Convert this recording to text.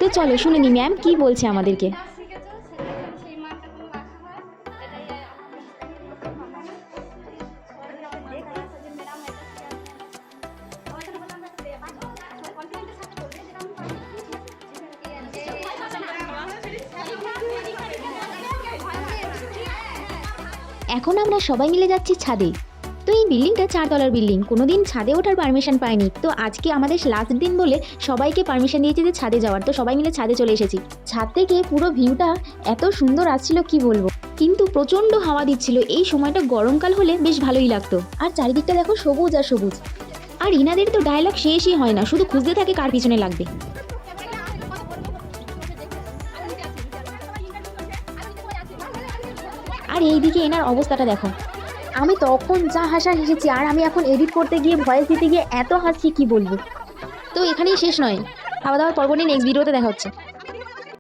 তো চলো শুনে নি ম্যাম কি বলছে আমাদেরকে। এখন আমরা সবাই মিলে যাচ্ছি ছাদে। তো এই বিল্ডিংটা 4 তলার বিল্ডিং, কোনোদিন ছাদে ওঠার পারমিশন পাইনি, তো আজকে আমাদের লাস্ট দিন বলে সবাইকে পারমিশন দিয়েছে যে ছাদে যাওয়ার, তো সবাই মিলে ছাদে চলে এসেছি। ছাদ থেকে পুরো ভিউটা এত সুন্দর আসছিল কি বলবো, কিন্তু প্রচণ্ড হাওয়া দিচ্ছিল। এই সময়টা গরমকাল হলে বেশ ভালোই লাগতো। আর চারিদিকটা দেখো সবুজ আর সবুজ। আর ইনাদের তো ডায়লগ শেষই হয় না, শুধু খুঁজতে থাকে কার পিছনে লাগবে। আর এইদিকে এনার অবস্থাটা দেখো, আমি তখন যা হাসা হেসেছি, আর আমি এখন এডিট করতে গিয়ে ভয়েস দিতে গিয়ে এত হাসছি কি বলবো। তো এখানেই শেষ নয়, খাওয়া দাওয়ার পর্ব নিয়ে নেক্সট ভিডিওতে দেখা হচ্ছে।